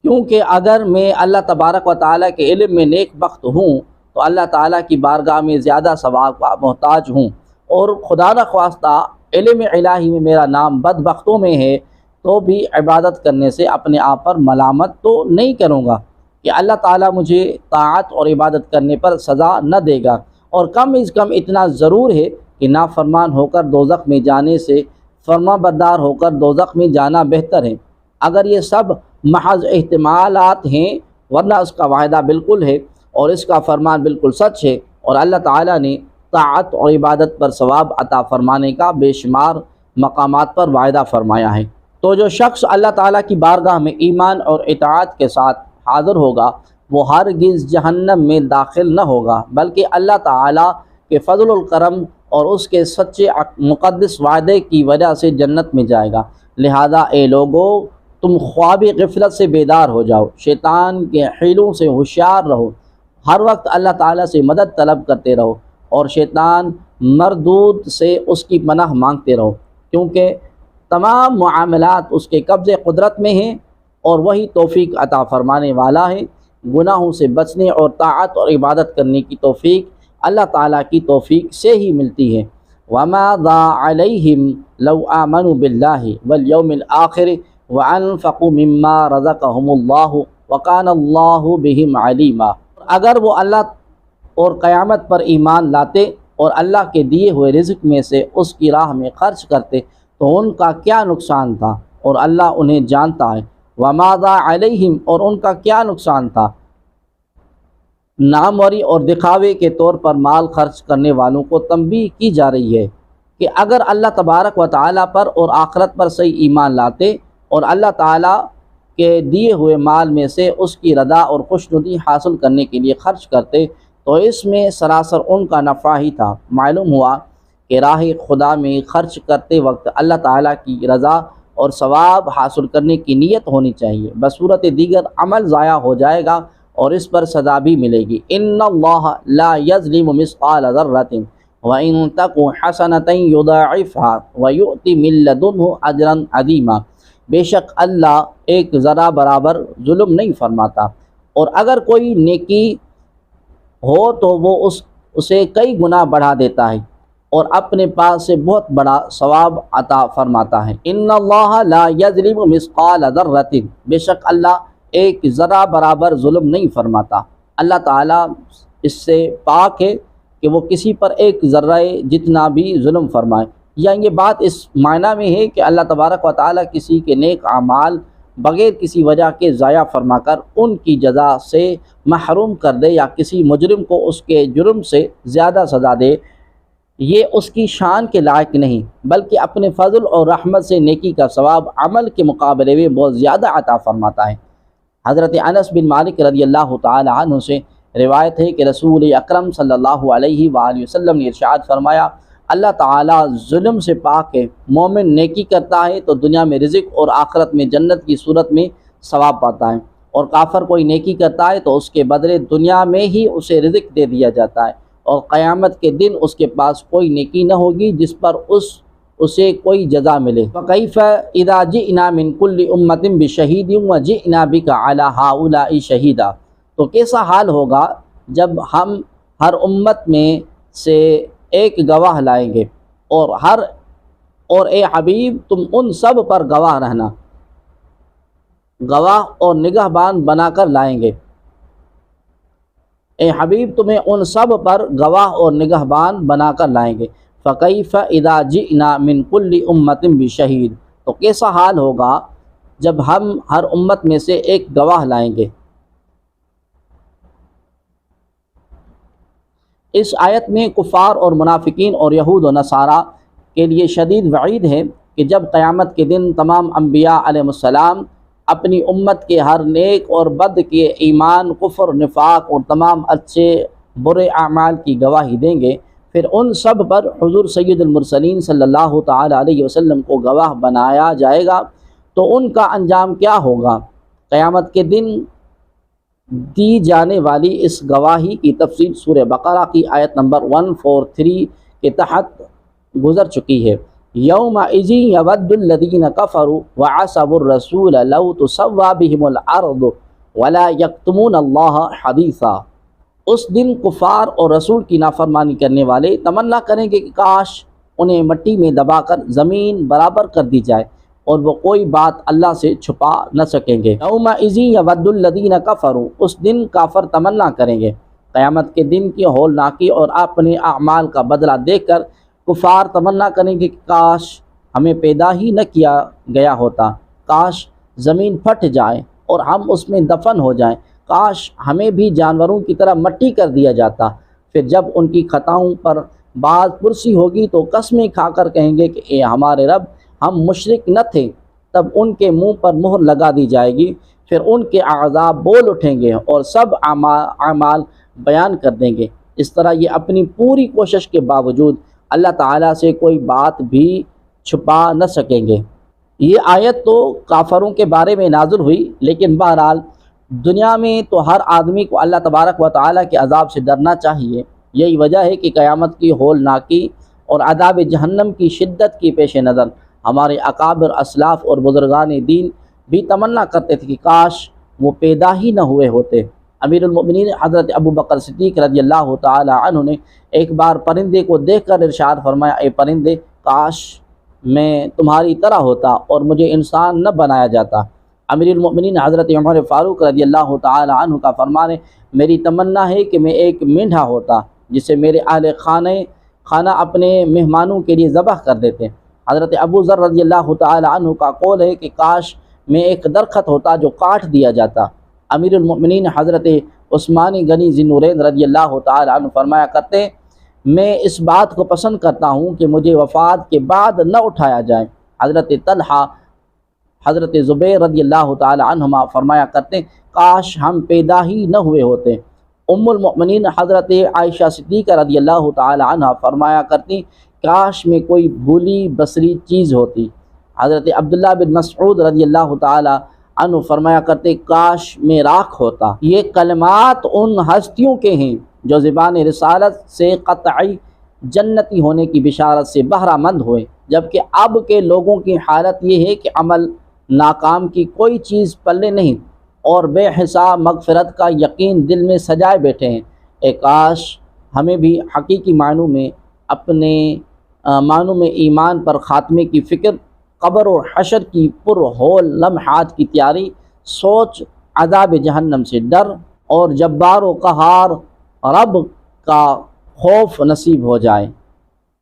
کیونکہ اگر میں اللہ تبارک و تعالیٰ کے علم میں نیک بخت ہوں تو اللہ تعالیٰ کی بارگاہ میں زیادہ ثواب کا محتاج ہوں، اور خدا نخواستہ علم الہی میں میرا نام بدبختوں میں ہے تو بھی عبادت کرنے سے اپنے آپ پر ملامت تو نہیں کروں گا کہ اللہ تعالیٰ مجھے طاعت اور عبادت کرنے پر سزا نہ دے گا، اور کم از کم اتنا ضرور ہے کہ نافرمان ہو کر دوزخ میں جانے سے فرما بردار ہو کر دوزخ میں جانا بہتر ہے۔ اگر یہ سب محض احتمالات ہیں، ورنہ اس کا وعدہ بالکل ہے اور اس کا فرمان بالکل سچ ہے، اور اللہ تعالیٰ نے طاعت اور عبادت پر ثواب عطا فرمانے کا بے شمار مقامات پر وعدہ فرمایا ہے۔ تو جو شخص اللہ تعالیٰ کی بارگاہ میں ایمان اور اطاعت کے ساتھ حاضر ہوگا وہ ہرگز جہنم میں داخل نہ ہوگا، بلکہ اللہ تعالیٰ کے فضل الکرم اور اس کے سچے مقدس وعدے کی وجہ سے جنت میں جائے گا۔ لہذا اے لوگو، تم خواب غفلت سے بیدار ہو جاؤ، شیطان کے حیلوں سے ہوشیار رہو، ہر وقت اللہ تعالیٰ سے مدد طلب کرتے رہو، اور شیطان مردود سے اس کی پناہ مانگتے رہو، کیونکہ تمام معاملات اس کے قبضے قدرت میں ہیں، اور وہی توفیق عطا فرمانے والا ہے۔ گناہوں سے بچنے اور طاعت اور عبادت کرنے کی توفیق اللہ تعالیٰ کی توفیق سے ہی ملتی ہے۔ وَمَاذَا عَلَيْهِمْ لَوْ آمَنُوا بِاللَّهِ وَالْيَوْمِ الْآخِرِ وَأَنفَقُوا مِمَّا رَزَقَهُمُ اللَّهُ وَكَانَ اللَّهُ بِهِمْ عَلِيمًا۔ اگر وہ اللہ اور قیامت پر ایمان لاتے اور اللہ کے دیے ہوئے رزق میں سے اس کی راہ میں خرچ کرتے تو ان کا کیا نقصان تھا، اور اللہ انہیں جانتا ہے۔ وَمَاذَا عَلَيْهِمْ، اور ان کا کیا نقصان تھا۔ ناموری اور دکھاوے کے طور پر مال خرچ کرنے والوں کو تنبیہ کی جا رہی ہے کہ اگر اللہ تبارک و تعالیٰ پر اور آخرت پر صحیح ایمان لاتے اور اللہ تعالیٰ کے دیے ہوئے مال میں سے اس کی رضا اور خوشنودی حاصل کرنے کے لیے خرچ کرتے تو اس میں سراسر ان کا نفع ہی تھا۔ معلوم ہوا کہ راہ خدا میں خرچ کرتے وقت اللہ تعالیٰ کی رضا اور ثواب حاصل کرنے کی نیت ہونی چاہیے، بصورت دیگر عمل ضائع ہو جائے گا اور اس پر سزا بھی ملے گی۔ ان اللہ لا یظلم مثقال ذرۃ وان تک حسنۃ یضاعفها ویؤتی من لدنہ اجرا عظیما۔ بے شک اللہ ایک ذرہ برابر ظلم نہیں فرماتا، اور اگر کوئی نیکی ہو تو وہ اسے کئی گنا بڑھا دیتا ہے اور اپنے پاس سے بہت بڑا ثواب عطا فرماتا ہے۔ ان اللہ لا یظلم مثقال ذرۃ، بے شک اللہ ایک ذرہ برابر ظلم نہیں فرماتا۔ اللہ تعالیٰ اس سے پاک ہے کہ وہ کسی پر ایک ذرہ جتنا بھی ظلم فرمائے، یا یہ بات اس معنی میں ہے کہ اللہ تبارک و تعالیٰ کسی کے نیک اعمال بغیر کسی وجہ کے ضائع فرما کر ان کی جزا سے محروم کر دے یا کسی مجرم کو اس کے جرم سے زیادہ سزا دے، یہ اس کی شان کے لائق نہیں، بلکہ اپنے فضل اور رحمت سے نیکی کا ثواب عمل کے مقابلے میں بہت زیادہ عطا فرماتا ہے۔ حضرت انس بن مالک رضی اللہ تعالی عنہ سے روایت ہے کہ رسول اکرم صلی اللہ علیہ وآلہ وسلم نے ارشاد فرمایا، اللہ تعالیٰ ظلم سے پاک ہے، مومن نیکی کرتا ہے تو دنیا میں رزق اور آخرت میں جنت کی صورت میں ثواب پاتا ہے، اور کافر کوئی نیکی کرتا ہے تو اس کے بدلے دنیا میں ہی اسے رزق دے دیا جاتا ہے، اور قیامت کے دن اس کے پاس کوئی نیکی نہ ہوگی جس پر اسے کوئی جزا ملے۔ فَكَيْفَ إِذَا جِئْنَا مِن كُلِّ أُمَّةٍ بِشَهِيدٍ وَجِئْنَا بِكَ عَلَى هَؤُلَاءِ شَهِيدًا، تو کیسا حال ہوگا جب ہم ہر امت میں سے ایک گواہ لائیں گے، اور اے حبیب تم ان سب پر گواہ رہنا، گواہ اور نگہبان بنا کر لائیں گے، اے حبیب تمہیں ان سب پر گواہ اور نگہبان بنا کر لائیں گے۔ فَكَيْفَ إِذَا جِئْنَا مِن كُلِّ أُمَّةٍ بِشَهِيدٍ، تو کیسا حال ہوگا جب ہم ہر امت میں سے ایک گواہ لائیں گے۔ اس آیت میں کفار اور منافقین اور یہود و نصارہ کے لیے شدید وعید ہے کہ جب قیامت کے دن تمام انبیاء علیہ السلام اپنی امت کے ہر نیک اور بد کے ایمان، کفر، نفاق اور تمام اچھے برے اعمال کی گواہی دیں گے، پھر ان سب پر حضور سید المرسلین صلی اللہ تعالی علیہ وسلم کو گواہ بنایا جائے گا، تو ان کا انجام کیا ہوگا؟ قیامت کے دن دی جانے والی اس گواہی کی تفصیل سورہ بقرہ کی آیت نمبر 143 کے تحت گزر چکی ہے۔ یومئذ یود الذین کفروا وعصوا الرسول لو تسوی بہم الارض ولا یکتمون اللہ حدیثا، اس دن کفار اور رسول کی نافرمانی کرنے والے تمنا کریں گے کہ کاش انہیں مٹی میں دبا کر زمین برابر کر دی جائے، اور وہ کوئی بات اللہ سے چھپا نہ سکیں گے۔ یومئذ یود الذین کفروا، اس دن کافر تمنا کریں گے۔ قیامت کے دن کی ہولناکی اور اپنے اعمال کا بدلہ دیکھ کر کفار تمنا کریں گے کہ کاش ہمیں پیدا ہی نہ کیا گیا ہوتا، کاش زمین پھٹ جائے اور ہم اس میں دفن ہو جائیں، کاش ہمیں بھی جانوروں کی طرح مٹی کر دیا جاتا۔ پھر جب ان کی خطاؤں پر باز پرسی ہوگی تو قسمیں کھا کر کہیں گے کہ اے ہمارے رب ہم مشرک نہ تھے، تب ان کے منہ پر مہر لگا دی جائے گی، پھر ان کے اعضاء بول اٹھیں گے اور سب اعمال بیان کر دیں گے۔ اس طرح یہ اپنی پوری کوشش کے باوجود اللہ تعالیٰ سے کوئی بات بھی چھپا نہ سکیں گے۔ یہ آیت تو کافروں کے بارے میں نازل ہوئی، لیکن بہرحال دنیا میں تو ہر آدمی کو اللہ تبارک و تعالیٰ کے عذاب سے ڈرنا چاہیے۔ یہی وجہ ہے کہ قیامت کی ہولناکی اور عذاب جہنم کی شدت کی پیش نظر ہمارے اکابر اسلاف اور بزرگان دین بھی تمنا کرتے تھے کہ کاش وہ پیدا ہی نہ ہوئے ہوتے۔ امیر المؤمنین حضرت ابو بکر صدیق رضی اللہ تعالی عنہ نے ایک بار پرندے کو دیکھ کر ارشاد فرمایا، اے پرندے کاش میں تمہاری طرح ہوتا اور مجھے انسان نہ بنایا جاتا۔ امیر المؤمنین حضرت عمر فاروق رضی اللہ تعالی عنہ کا فرمان ہے، میری تمنا ہے کہ میں ایک مینڈھا ہوتا جسے میرے اہل خانہ اپنے مہمانوں کے لیے ذبح کر دیتے۔ حضرت ابو ذر رضی اللہ تعالی عنہ کا قول ہے کہ کاش میں ایک درخت ہوتا جو کاٹ دیا جاتا۔ امیر المؤمنین حضرت عثمان غنی ذی النورین رضی اللہ تعالی عنہ فرمایا کرتے، میں اس بات کو پسند کرتا ہوں کہ مجھے وفات کے بعد نہ اٹھایا جائے۔ حضرت طلحہ حضرت زبیر رضی اللہ تعالی عنہما فرمایا کرتے، کاش ہم پیدا ہی نہ ہوئے ہوتے۔ ام المؤمنین حضرت عائشہ صدیقہ رضی اللہ تعالی عنہ فرمایا کرتی، کاش میں کوئی بھولی بسری چیز ہوتی۔ حضرت عبداللہ بن مسعود رضی اللہ تعالی عنہ فرمایا کرتے، کاش میں راکھ ہوتا۔ یہ کلمات ان ہستیوں کے ہیں جو زبان رسالت سے قطعی جنتی ہونے کی بشارت سے بہرہ مند ہوئے، جبکہ اب کے لوگوں کی حالت یہ ہے کہ عمل ناکام کی کوئی چیز پلے نہیں اور بے حساب مغفرت کا یقین دل میں سجائے بیٹھے ہیں۔ اے کاش ہمیں بھی حقیقی معنوں میں اپنے معنوں میں ایمان پر خاتمے کی فکر، قبر و حشر کی پر ہول لمحات کی تیاری، سوچ، عذاب جہنم سے ڈر اور جبار و قہار رب کا خوف نصیب ہو جائے۔